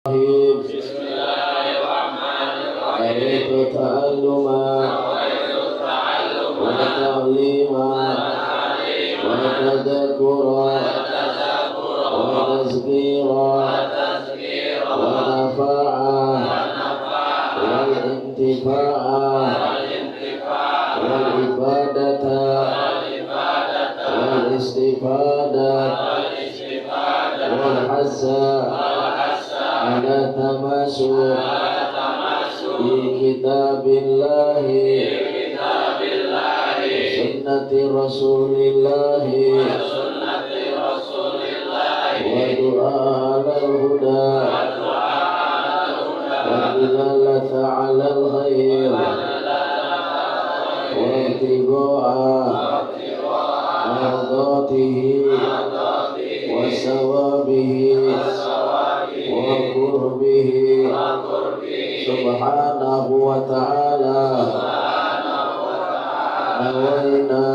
Bismillahirrahmanirrahim. Ta'alluma wa ta'lima wa tadhakkura wa tazkira wa nafa'a wal intifa'a wal ibadata wal istifadah wal hasa ala tamasuk di kitabillahi sunnati rasulillahi wa du'a alal huda wa dilalata alal khair wa ibtigo'a mardatihi wa sawabihi wa qurbihi subhanahu wa ta'ala nawaina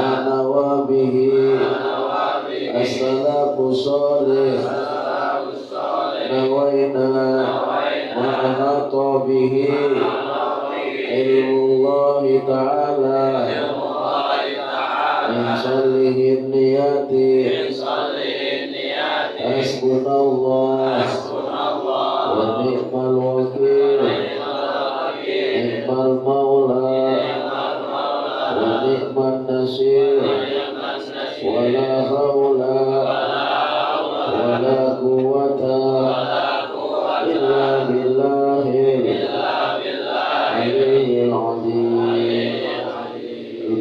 nawabihi as-salafu sholih nawaina ma'ahata bihi ilmullahi ta'ala min salihin niyati hasbunallah wa ni'mal wakil ni'mal maula wa ni'man nasir wa la hawla wa la quwwata illa billahil aliyyil azim.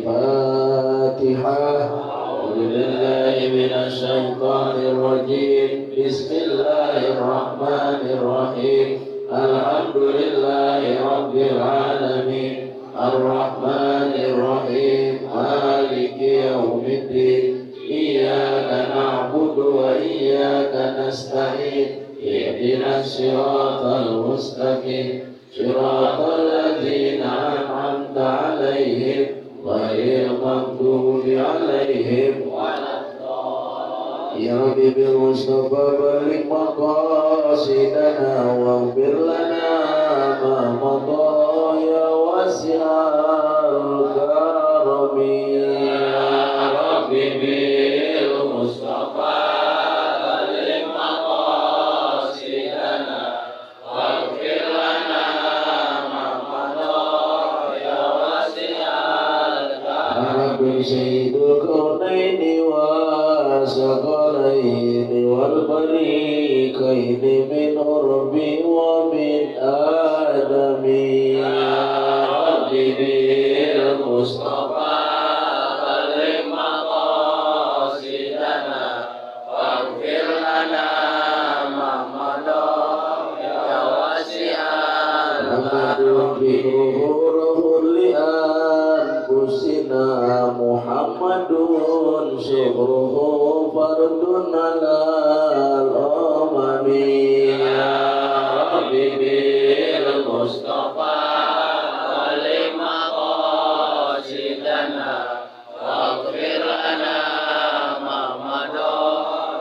Al-Fatihah. A'udzubillahi minasyaitonir rajim. Bismillahirrahmanirrahim. Alhamdulillahi rabbil alamin. Ar-Rahmanir Rahim. Maliki yaumiddin. Iyyaka na'budu wa iyyaka nasta'in. Ihdinas siratal mustaqim. Siratal ladzina an'amta 'alaihim ghairil maghdubi 'alaihim waladdallin. Ya Rabbi bil Mustafa balik maqasidana waghfir lana ma madha ya wasi'al karami. Ya Rabbi bil Mustafa balik maqasidana waghfir lana ma madha ya wasi'al karami. Sayyidul kaunaini wa saqalaini wal bariqaini min urbi wa min adami. Ya Rabbi bil Mustafa balik maqasidana waghfir lana ma madha ya wasi'al Muhammadun syuhruhu fardun alal umami. Ya Rabbi bil Mustafa balik maqasidana waghfir lana ma madha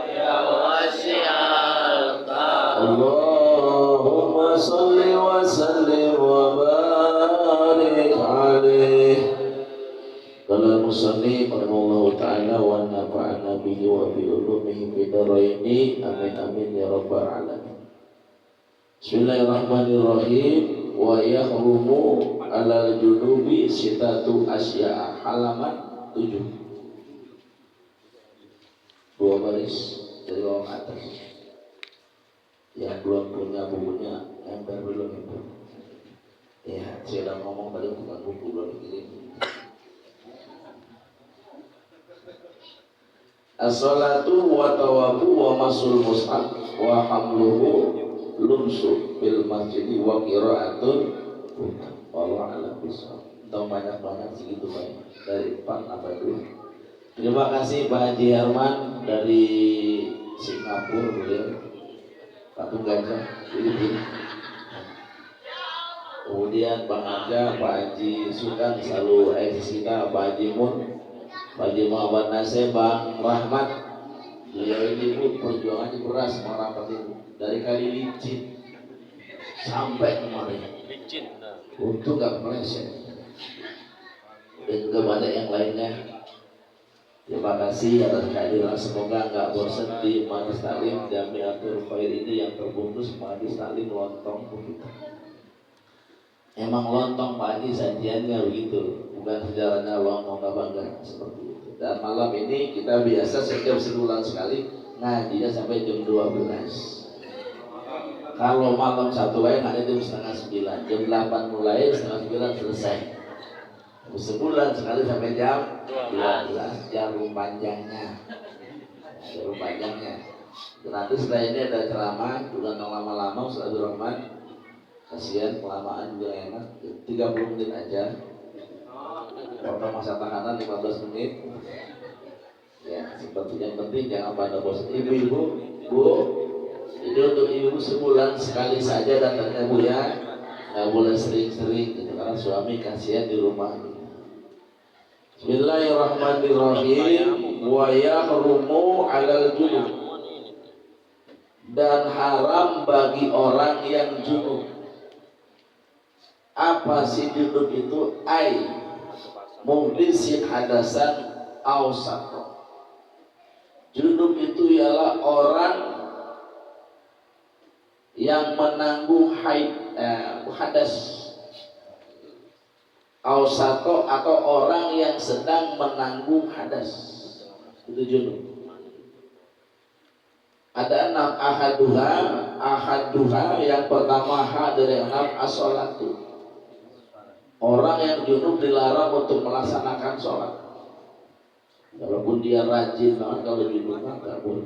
ya wasi'al karam. Allahumma salli wa sallim wa barik alaihi. Qala al-musannif rahimahullahu ta'ala wa nafa'ana bihi wa bi ulumihi fid dharaini amin amin ya rabbal alamin. Bismillahirrahmanirrahim. Wa yahrumu 'alal junubi sitatu asya'a. Halaman 7. Dua baris dari bawah ke atas. Yang belum punya bukunya ember belum itu. Ya, saya udah ngomong tadi bukan buku belum dikirim. As-salatu wa tawabu wa masul mushaf wa hamluhu lumsu bil masjidi wa qira'atun wallahu a'lam bishawab. Tahu banyak segitu banyak dari depan apa dulu. Terima kasih Pak Haji Herman dari Singapura beliau. Patung Gajah Filipina. Kemudian Bang Aga, Pak Haji Sukan selalu eksis kita, Pak Haji Mun, Pak Haji Muhammad Nasir, Bang Rahmat, Beliau ini Bu perjuangannya beras merapat itu dari kali licin sampai kemarin. Untung nggak meleset. Dan juga banyak yang lainnya. Terima kasih atas kehadiran. Semoga nggak bosan di Majelis Taklim Jamiatul Khair ini yang terbungkus Majelis Taklim lontong begitu. Emang lontong pagi sajiannya begitu, bukan sejarahnya lontong bangga seperti itu. Dan malam ini kita biasa setiap sebulan sekali ngajinya sampai jam 12. Kalau malam satu lain ada jam setengah 9, jam 8 mulai, setengah 9 selesai. Sebulan sekali sampai jam 12, jarum panjangnya. Jarum panjangnya. Nanti setelah ini ada ceramah, bukan lama-lama, Ustaz Abdul Rahman. Kasihan kelamaan juga enak, 30 menit aja. Potong masa tahanan 15 menit. Ya, seperti yang penting jangan pada bosan. Ibu-ibu, Bu, jadi untuk ibu sebulan sekali saja datangnya Bu ya, nggak boleh sering-sering gitu, karena suami kasihan di rumah. Bismillahirrahmanirrahim. Wa yahrumu 'alal junub, dan haram bagi orang yang junub. Apa sih junub itu? Ai muhdisin hadasan awsat. Junub itu ialah orang yang menanggung hadas awsato, atau orang yang sedang menanggung hadas. Itu junub. Ada 6 ahaduha yang pertama dari 6 as-sholatu. Orang yang junub dilarang untuk melaksanakan sholat. Walaupun dia rajin banget, kalau junub nggak boleh.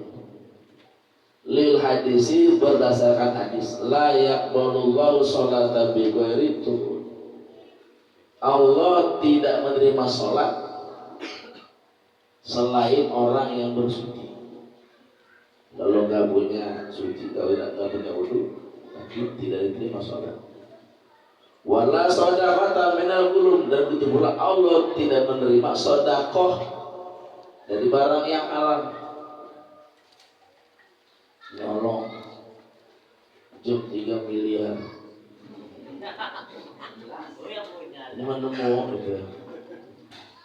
Lil hadisi, berdasarkan hadis, la yaqbalullahu sholata bi ghairi tuhur. Allah tidak menerima sholat selain orang yang bersuci. Kalau nggak punya suci, kalau nggak punya wudu, tapi tidak diterima sholat. Wala sodaqata minal gulum, dan begitu pula Allah tidak menerima sodakoh dari barang yang halal. Nyolong jam 3 miliar ini menemu gitu.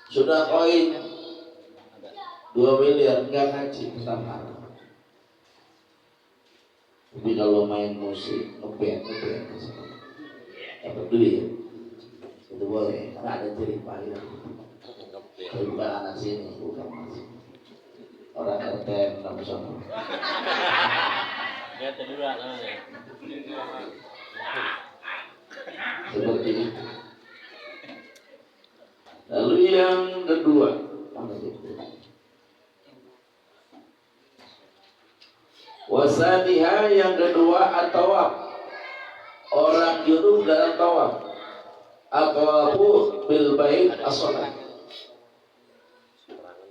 Sudah koin 2 miliar nggak ngaji, tetap haram. Tapi kalau main musik ngeband dapat duit, itu boleh, karena ada jerih payah. Tapi bukan anak sini, bukan masih orang RT kamu sama. Seperti itu. Lalu yang kedua, wasaniha, yang kedua at-tawaf. Orang junub dalam tawaf. At-tawafu bil bait as-shalah.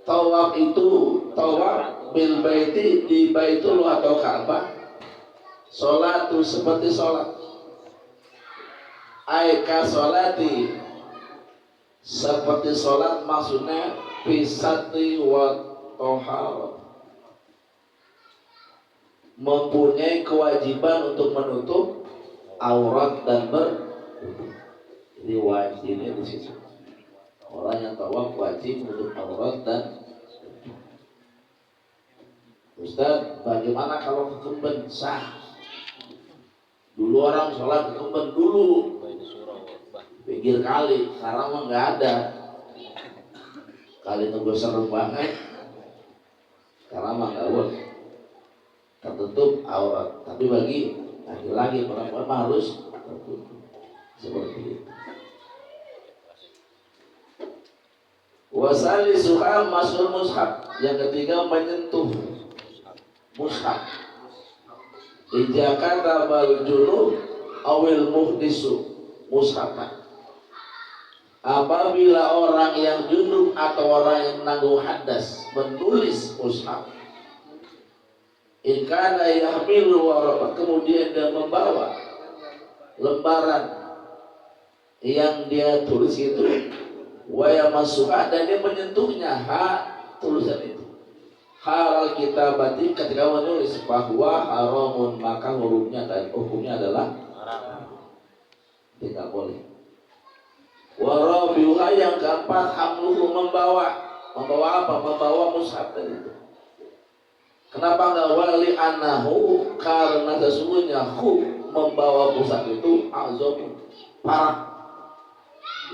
Tawaf itu, tawaf bil baiti, di Baitullah atau Ka'bah. Salat itu seperti salat. Aika salati, seperti salat, maksudnya fisati wa tohar, mempunyai kewajiban untuk menutup aurat dan jadi wajibnya di situ. Orang yang tawaf wajib menutup aurat dan Ustaz, bagaimana kalau kekemben? Sah. Dulu orang sholat kekemben dulu, pinggir kali, sekarang mah nggak ada. Kali itu serem banget, karena mah nggak boleh, tertutup aurat. Tapi bagi laki-laki perempuan harus tertutup seperti itu. Wasali suha masul mushaf, yang ketiga menyentuh mushaf. Ija kata bal junub awil muhdisu mushafan. Apabila orang yang junub atau orang yang menanggung hadas menulis mushaf, in kana yahmilu waraqah, kemudian dia membawa lembaran yang dia tulis itu, wa yamassuha, dan dia menyentuhnya tulisan itu, halal kitabati ketika menulis bahwa haramun maka hukumnya adalah tidak boleh. Warabiuha yang keempat hamluhu membawa apa? Membawa mushaf tadi itu. Kenapa enggak wali anahu? Karena sesungguhnya membawa mushaf itu azam parah,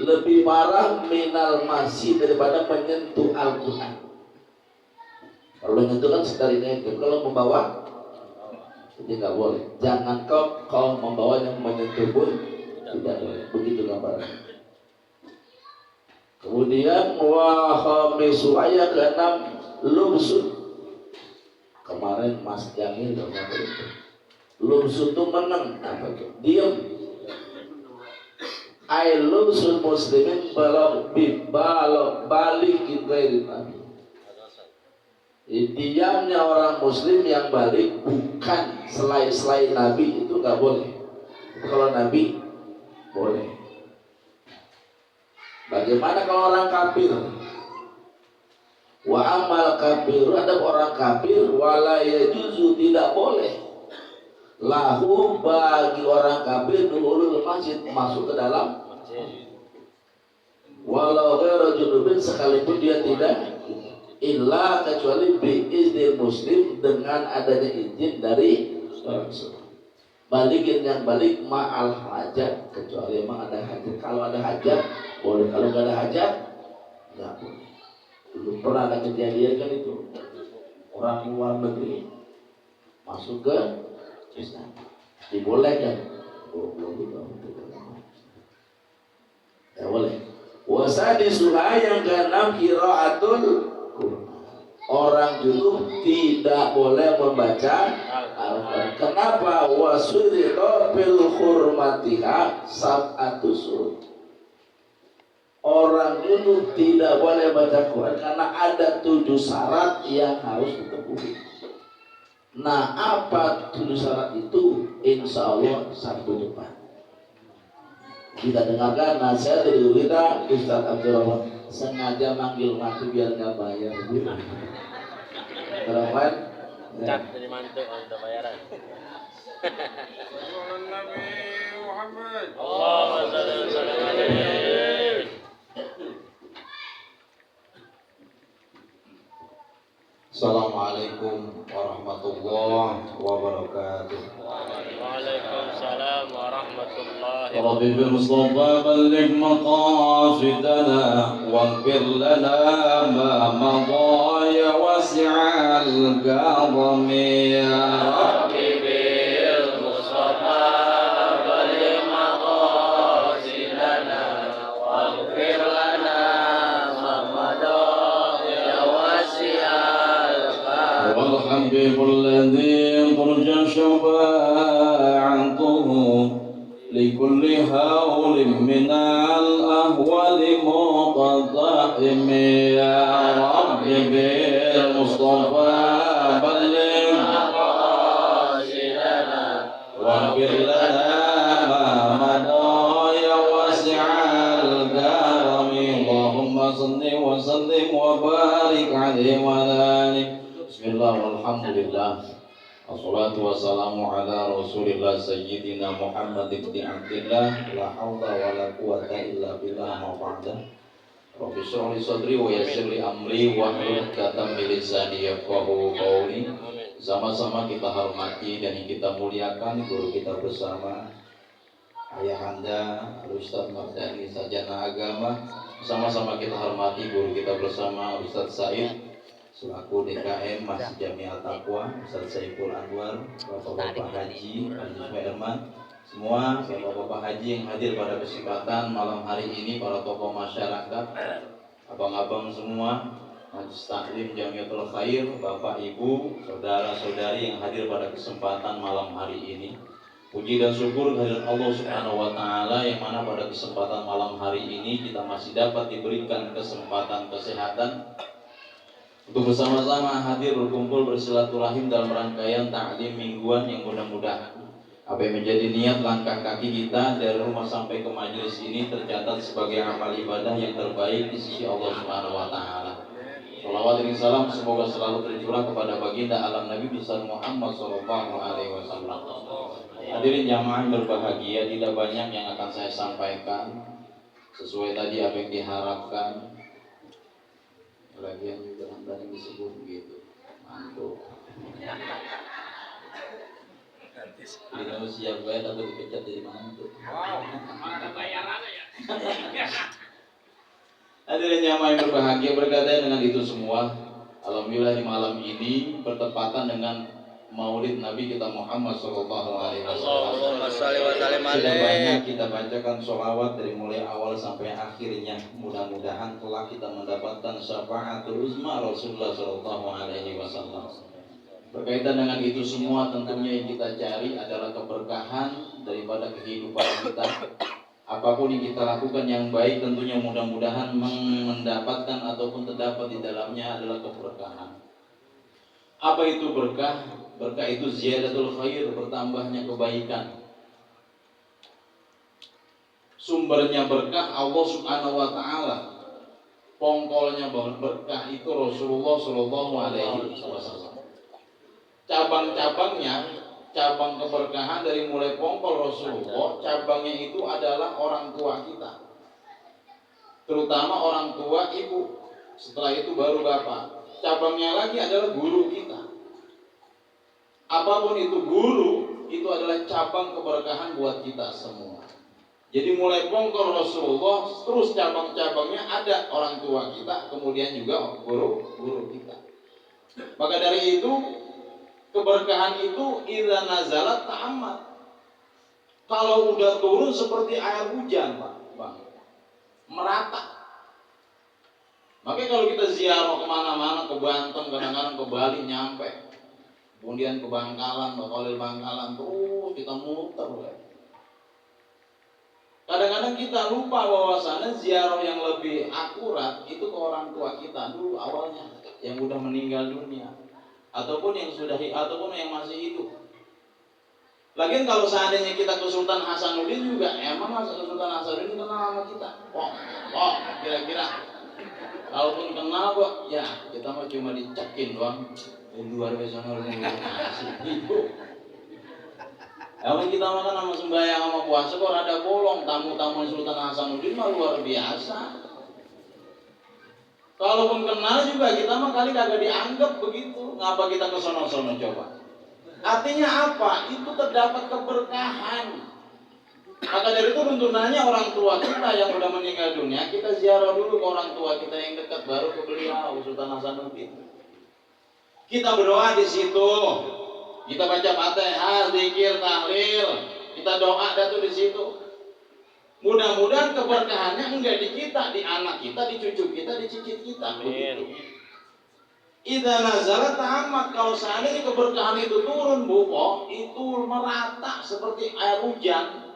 lebih parah minal masih daripada menyentuh Al-Quran. Kalau menyentuh kan sedari negatif, kalau membawa jadi nggak boleh. Jangan kau membawa yang menyentuh pun tidak boleh. Begitu gambarannya. Kemudian wa khamisu ayat ke-6 lumsun. Kemarin Mas Jamil udah ngomong itu. Lumsun itu menang, apa itu? Diam. Ai lumsun muslimin balikin ghairin nabi. Diamnya orang muslim yang balik bukan selain nabi itu nggak boleh. Kalau nabi boleh. Bagaimana kalau orang kafir? Wa amal kafir, ada orang kafir wala yajuzu, tidak boleh lahu bagi orang kafir dukhulul masjid, masuk ke dalam walau ghairu junubin, sekalipun dia tidak, illa kecuali biiznil muslim, dengan adanya izin dari orang muslim. Balikin yang balik ma'al hajat, kecuali memang ada hajat. Kalau ada hajat boleh, kalau nggak ada hajat nggak boleh. Dulu pernah ada kejadian kan itu, orang luar negeri masuk ke Islam, dibolehkan. Ya boleh. Wasadi surah yang ke-6 qiraatul Quran. Orang junub tidak boleh membaca Al-Quran. Kenapa? Wasurito bil hurmatiha sab'atu surah. Orang junub tidak boleh baca Quran karena ada 7 syarat yang harus dipenuhi. Nah, apa 7 syarat itu? Insya Allah Sabtu depan kita dengarkan nasihat dari kita Ustaz Abdurrahman. Sengaja manggil mantu biar nggak bayar. Abdurrahman cat dari mantu udah bayaran. Nabi Muhammad. Allahumma shalli wa sallim alaihi. Assalamualaikum warahmatullahi wabarakatuh. Waalaikumsalam warahmatullahi Rabbi bil Mustafa balligh maqasidana waghfir lana ma madha ya wasi'al karami ya Rabbi bil Mustafa balligh maqasidana waghfir lana ma madha ya wasi'al karami wal habibul ladzi turja syafa'atuhu لكل هول من الأهوال مقتحم يا رب بالمصطفى بلغ مقاصدنا واغفر لنا ما مضى يا واسع الكرم اللهم صل وسلم وبارك عليه وعلى آله بسم الله والحمد لله Wassalatu wassalamu ala rasulillah sayyidina Muhammad ibn Abdillah la hawla wa la quwata illa billah ma ba'da Rabbi shrah li sadri wa yassir li amri wa hlul 'uqdatam min lisani yafqahu qawli. Sama-sama kita hormati dan kita muliakan guru kita bersama Ayahanda Ustaz Mardani Sarjana Agama. Sama-sama kita hormati guru kita bersama Ustaz Said selaku DKM Masjid Jami'at Taqwa, Ustaz Saiful Anwar, Bapak-bapak haji, Haji Firman, semua bapak-bapak haji yang hadir pada kesempatan malam hari ini, para tokoh masyarakat, abang-abang semua, Majelis Taklim Jamiatul Khair, Bapak Ibu, saudara-saudari yang hadir pada kesempatan malam hari ini. Puji dan syukur kehadirat Allah Subhanahu wa taala yang mana pada kesempatan malam hari ini kita masih dapat diberikan kesempatan kesehatan untuk bersama-sama hadir berkumpul bersilaturahim dalam rangkaian taklim mingguan yang mudah-mudahan apa yang menjadi niat langkah kaki kita dari rumah sampai ke majelis ini tercatat sebagai amal ibadah yang terbaik di sisi Allah Subhanahu wa taala. Salawat dan salam semoga selalu tercurah kepada baginda alam Nabi besar Muhammad sallallahu alaihi wasallam. Hadirin jamaah yang berbahagia, tidak banyak yang akan saya sampaikan sesuai tadi apa yang diharapkan. Lagian juga tadi disebut begitu. Mantul. Ini siap gue atau dipecat jadi mantul. Wow, ada bayarannya ya. Hadirin jamaah yang berbahagia, berkaitan dengan itu semua, alhamdulillah di malam ini bertepatan dengan Maulid Nabi kita Muhammad sallallahu alaihi wasallam. Sudah banyak kita bacakan sholawat dari mulai awal sampai akhirnya. Mudah-mudahan telah kita mendapatkan syafaatul uzma Rasulullah sallallahu alaihi wasallam. Berkaitan dengan itu semua, tentunya yang kita cari adalah keberkahan daripada kehidupan kita. Apapun yang kita lakukan yang baik, tentunya mudah-mudahan mendapatkan ataupun terdapat di dalamnya adalah keberkahan. Apa itu berkah? Berkah itu ziyadatul khair, bertambahnya kebaikan. Sumbernya berkah Allah Subhanahu wa taala. Pongkolnya berkah itu Rasulullah sallallahu alaihi wasallam. Cabang-cabangnya, cabang keberkahan dari mulai pongkol Rasulullah, cabangnya itu adalah orang tua kita, terutama orang tua ibu. Setelah itu baru bapak. Cabangnya lagi adalah guru kita. Apapun itu guru, itu adalah cabang keberkahan buat kita semua. Jadi mulai pongkol Rasulullah, terus cabang-cabangnya ada orang tua kita, kemudian juga guru kita. Maka dari itu keberkahan itu idza nazalat ta'ammat. Kalau udah turun seperti air hujan, Pak, Bang. Merata. Makanya kalau kita ziarah kemana-mana, ke Banten, kadang-kadang ke Bali nyampe. Kemudian ke Bangkalan, Bakolil Bangkalan, terus kita muter. Kadang-kadang kita lupa bahwasannya ziarah yang lebih akurat itu ke orang tua kita dulu awalnya, yang udah meninggal dunia. Ataupun yang sudah ataupun yang masih hidup. Lagian kalau seandainya kita ke Sultan Hasanuddin juga, emang Sultan Hasanuddin kenal sama kita? Kok kira-kira kalaupun kenal kok, ya kita mah cuma dicekin doang. Luar biasa itu. Emang kita makan sama sembahyang sama puasa kok rada bolong. Tamu-tamu Sultan Hasanuddin mah luar biasa. Kalaupun kenal juga kita mah kali kagak dianggap begitu. Ngapa kita ke sono-sono coba? Artinya apa? Itu terdapat keberkahan. Maka dari itu tuntunannya orang tua kita yang udah meninggal dunia, kita ziarah dulu ke orang tua kita yang dekat, baru ke beliau Sultan Hasanuddin. Kita berdoa di situ. Kita baca Fatihah, zikir, tahlil, kita doa datu di situ. Mudah-mudahan keberkahannya enggak di kita, di anak kita, di cucu kita, di cicit kita. Begitu. Idza nazalat ta'ammat, kalau seandainya keberkahan itu turun, Bu, itu merata seperti air hujan.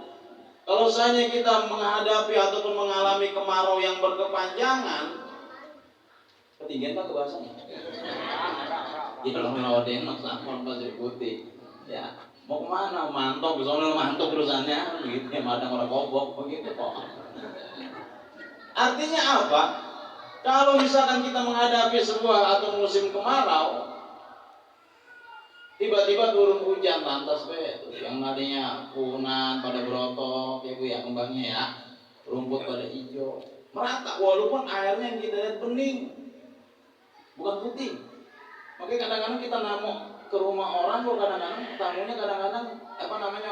Kalau seandainya kita menghadapi ataupun mengalami kemarau yang berkepanjangan, ketinggian Pak bahasanya. Jadi kalau ngelawatin sama pasir putih, ya mau kemana? Mantok, soalnya mantok perusahaannya, gitu ya, madang orang kobok, begitu kok. Artinya apa? Kalau misalkan kita menghadapi sebuah atau musim kemarau, tiba-tiba turun hujan lantas yang tadinya punan pada berotok, ya Bu ya kembangnya ya, rumput pada hijau, merata walaupun airnya yang kita lihat bening, bukan putih. Makanya kadang-kadang kita namuk ke rumah orang, kok kadang-kadang tamunya kadang-kadang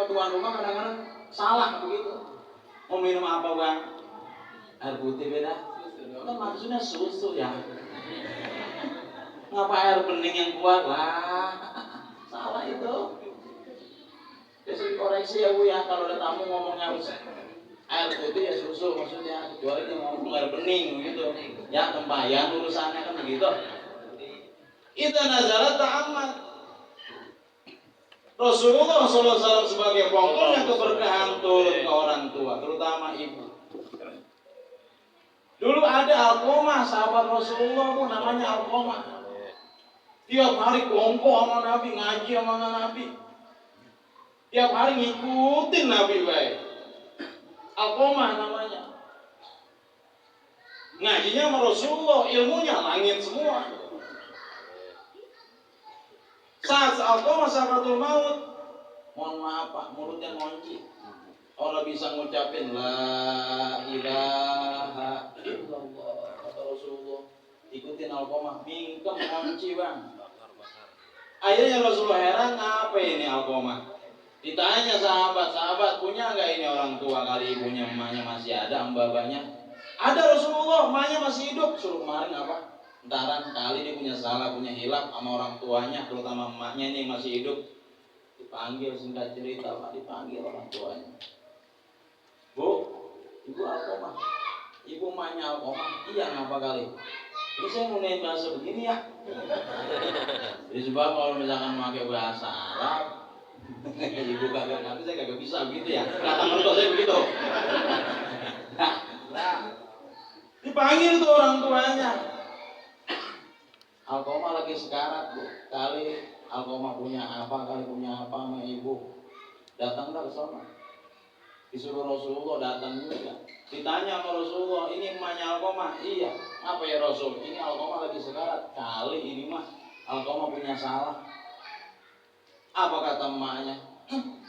tuan rumah kadang-kadang salah begitu. Mau minum apa Bang? Air putih beda. Kan maksudnya susu ya. Ngapa air bening yang kuat lah? Salah itu. Jadi koreksi ya Bu ya, kalau ada tamu ngomongnya harus air putih ya susu maksudnya. Kecuali dia ngomong air bening gitu. Ya tempayan urusannya kan begitu. Idza nazalat ta'ammat. Rasulullah SAW sebagai pokoknya keberkahan turun ke orang tua, terutama ibu. Dulu ada Alqamah, sahabat Rasulullah pun namanya Alqamah. Tiap hari kongko sama Nabi, ngaji sama Nabi. Tiap hari ngikutin Nabi baik. Alqamah namanya. Ngajinya sama Rasulullah, ilmunya langit semua. Saat Alqamah sakaratul maut, mohon maaf Pak, mulutnya ngunci. Orang bisa ngucapin la ilaha illallah kata Rasulullah. Ikutin Alqamah, mingkem ngunci bang. Akhirnya Rasulullah heran, apa ini Alqamah? Ditanya sahabat punya nggak ini orang tua, kali ibunya emaknya masih ada, mbak-mbaknya? Ada Rasulullah, emaknya masih hidup. Suruh kemarin apa? Entaran kali dia punya salah, punya hilaf sama orang tuanya, terutama emaknya ini yang masih hidup. Dipanggil, singkat cerita Pak, dipanggil orang tuanya. Bu, ibu Alqamah. Ibu emaknya Alqamah. Iya, ngapa kali? Ini saya mau nanya bahasa begini ya. Jadi sebab kalau misalkan pakai bahasa Arab, ibu kagak ngerti, saya kagak bisa begitu ya. Kata mertua saya begitu. Nah, dipanggil tuh orang tuanya. Alqamah lagi sekarat Bu. Kali Alqamah punya apa, kali punya apa sama ibu. Datanglah ke sana. Disuruh Rasulullah datang juga. Ditanya sama Rasulullah, ini emaknya Alqamah? Iya. Apa ya Rasul? Ini Alqamah lagi sekarat. Kali ini mah Alqamah punya salah. Apa kata emaknya?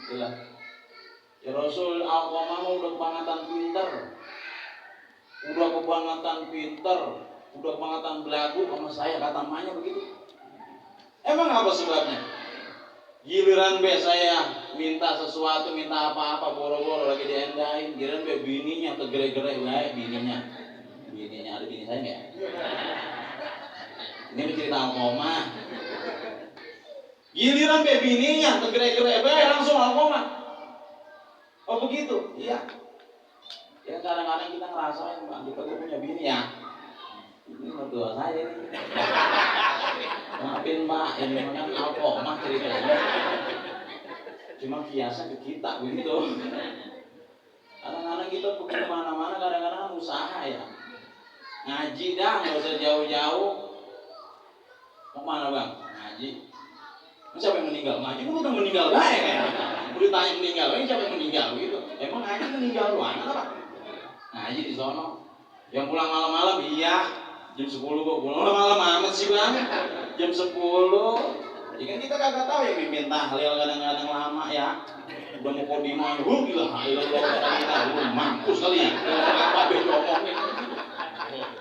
Bilang, ya Rasul, Alqamah udah kebangetan pinter. Udah kebangetan belagu sama saya, kata emaknya begitu. Emang apa sebabnya? Giliran be saya minta sesuatu, minta apa-apa, boro-boro lagi diendahin, giliran be bininya tegere-gere bae bininya. Bininya ada bini saya enggak? Ini cerita Alqamah. Giliran be bininya tegere-gere bae langsung Alqamah. Oh begitu? Iya. Ya kadang-kadang kita ngerasain, Bang, kita punya bini ya. Ini mertua saya nih. Maafin Pak, ini kan Alqamah ceritanya. Cuma biasa ke kita begitu. Kadang-kadang kita pergi kemana-mana, kadang-kadang kan usaha ya. Ngaji dah, nggak usah jauh-jauh. Mau kemana Bang? Ngaji. Siapa yang meninggal? Ngaji kan udah meninggal baik ya. Udah tanya meninggal, siapa yang meninggal gitu. Emang ngaji meninggal ruangan apa? Ngaji di sono. Yang pulang malam-malam iya. Jam 10 kok pulang malam amat sih Bang. Jam 10. Ya kan kita kagak tahu ya mimpin tahlil kadang-kadang lama ya. Udah mau kodimah, gila kita belum mampus kali ya. Apa be ngomongin.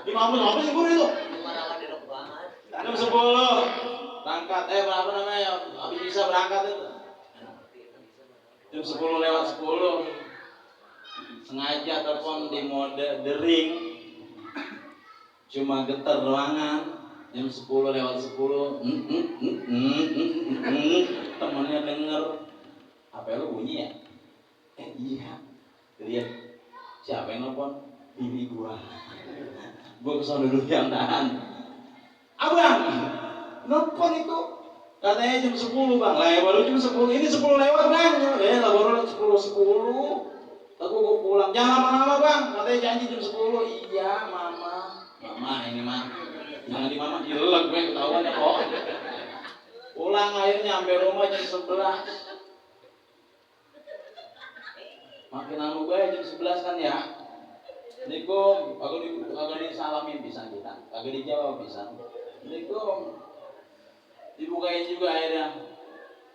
Di mampus apa sih guru itu? Jam 10 berangkat berapa namanya? Habis bisa berangkat itu. Jam 10 lewat 10. Sengaja telepon di mode dering. Cuma getar ruangan. Jam 10 lewat 10. Temennya denger. HP lu bunyi ya? Iya. Lihat siapa yang nelfon? Bini gua. Gua kesana dulu yang tahan. Abang, nelfon itu. Katanya jam 10 Bang. Lah baru jam 10. Ini 10 lewat Bang. Lah baru 10. Aku gua pulang. Jangan lama-lama Bang. Katanya janji jam 10. Iya, Mama ini mah. Jangan di mama dilek gue ketahuan ya kok. Pulang akhirnya sampai rumah jam 11. Makin anu gue jam 11 kan ya. Niku kagak disalamin bisa kita. Kagak dijawab bisa. Niku dibukain juga akhirnya.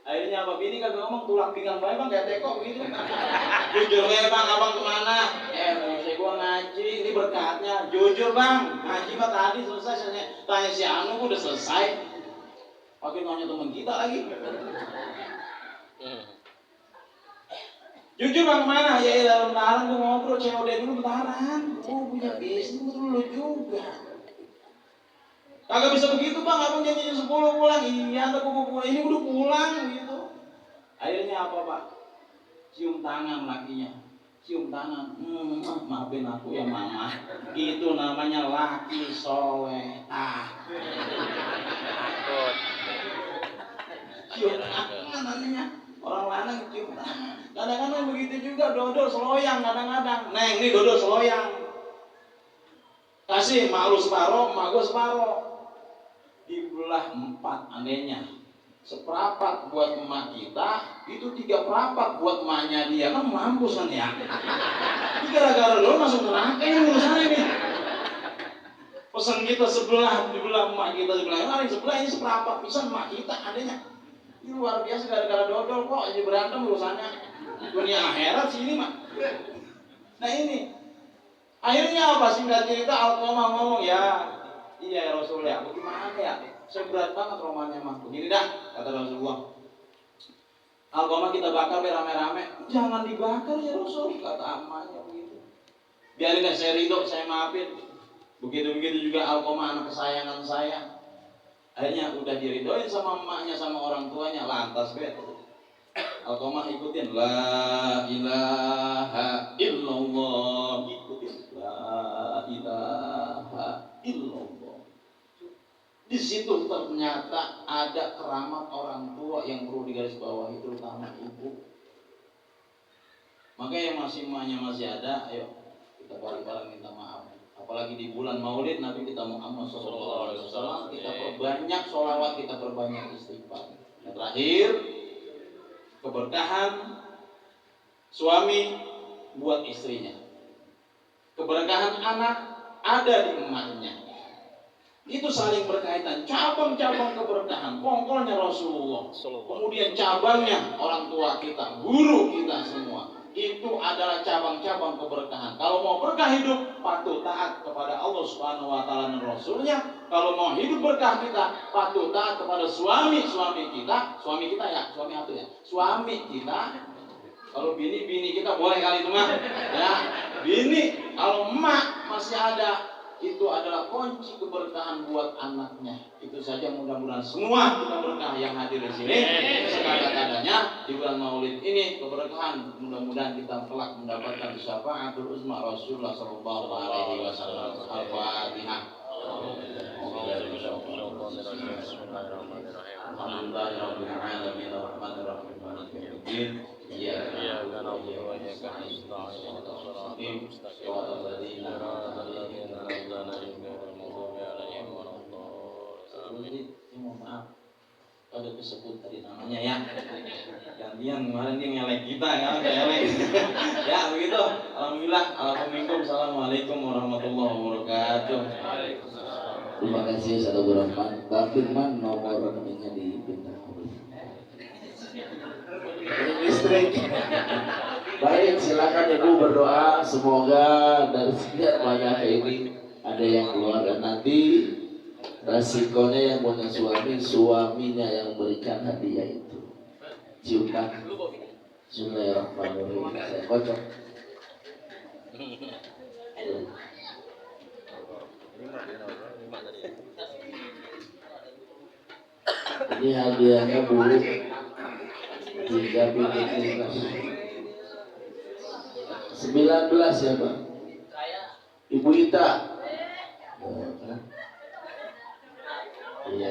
Akhirnya apa bini kagak ngomong tulang pinggang bae Bang kayak teko begitu. Jujur ya Bang, abang kemana? Saya gua ngaji, ini berkatnya. Jujur Bang, ngaji mah tadi selesai. Tanya si Anu udah selesai. Pakai nanya teman kita lagi. Jujur Bang kemana? Ya dalam bentaran gua ngobrol COD dulu bentaran. Oh punya bisnis dulu juga. Kagak bisa begitu Bang, abang janji jam 10 pulang. Iya, tapi gua pulang. Ini udah pulang gitu. Akhirnya apa Pak? Cium tangan lakinya. Cium tangan. Maafin aku ya Mama. Itu namanya laki soleh. Cium tangan namanya. Orang lanang cium tangan. Kadang-kadang begitu juga dodol seloyang kadang-kadang. Neng, ini dodol seloyang. Kasih mak lu separoh, mak gua separoh. Dibelah 4 anehnya. Seperempat buat emak kita, itu 3/4 buat emaknya dia. Kan mampus kan ya. Ini gara-gara lo masuk neraka ini urusan ini. Pesan kita sebelah emak kita sebelah ini seberapa pisan emak kita adanya. Ini luar biasa gara-gara dodol kok aja berantem urusannya. Dunia akhirat sini mah. Nah ini akhirnya apa singkat cerita Alqamah ngomong ya Rasul ya bagaimana ya saya berat banget romannya mah begini dah kata Rasulullah. Alqamah kita bakar rame-rame. Jangan dibakar ya Rasul kata amannya begitu. Biarin saya ridho saya maafin. Begitu juga Alqamah anak kesayangan saya. Akhirnya udah diridoin sama emaknya sama orang tuanya lantas betul. Alqamah ikutin la ilaha illallah ikutin la ilaha illallah. Di situ ternyata ada keramat orang tua yang perlu digarisbawahi terutama ibu. Maka yang masih emaknya masih ada, ayo kita bareng-bareng minta maaf. Apalagi di bulan Maulid Nabi kita Muhammad SAW kita perbanyak sholawat, kita perbanyak istighfar. Yang terakhir keberkahan suami buat istrinya, keberkahan anak ada di emaknya. Itu saling berkaitan, cabang-cabang keberkahan. Pokoknya Rasulullah, kemudian cabangnya orang tua kita, guru kita semua. Itu adalah cabang-cabang keberkahan. Kalau mau berkah hidup, patuh taat kepada Allah Subhanahu wa taala dan Rasulnya. Kalau mau hidup berkah kita, patuh taat kepada suami kita ya. Suami kita. Kalau bini kita boleh kali itu mah. Ya, bini kalau emak masih ada, itu adalah kunci keberkahan buat anaknya. Itu saja mudah-mudahan semua kita berkah yang hadir di sini. Sekadar-kadarnya di bulan Maulid ini keberkahan. Mudah-mudahan kita kelak mendapatkan syafaatul uzma Rasulullah sallallahu alaihi wasallam. Al-Fatihah. Alhamdulillahirabbil alamin arrahmanir rahim maliki yaumiddin. Iyyaka na'budu wa iyyaka nasta'in. Shiratal ladzina an'amta 'alaihim ghairil maghdubi 'alaihim waladdallin. Mohon maaf pada tersebut tadi namanya ya. Gantian kemarin dia ngelek kita kan ngelek. Ya begitu. Alhamdulillah. Assalamualaikum warahmatullahi wabarakatuh. Terima kasih Ustaz Abdul Rahman. Bang Firman nomor rekeningnya di bintang listrik. Baik, silakan Ibu berdoa semoga dari setiap banyak ini ada yang keluar dan nanti resikonya yang punya suaminya yang berikan hadiah itu. Ciumkan. Bismillahirrahmanirrahim. Saya kocok. Ini hadiahnya Bu 3 biji kulkas 19 ya Pak. Ibu Ita. Iya.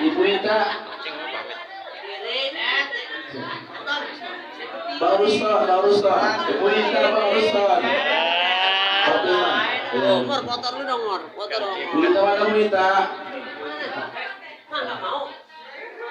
Ibu Ita. Pak Ruston. Ibu Ita Pak Ruston. Motor lu dong, motor dong. Bu Ita mana Bu Ita? Nggak mau.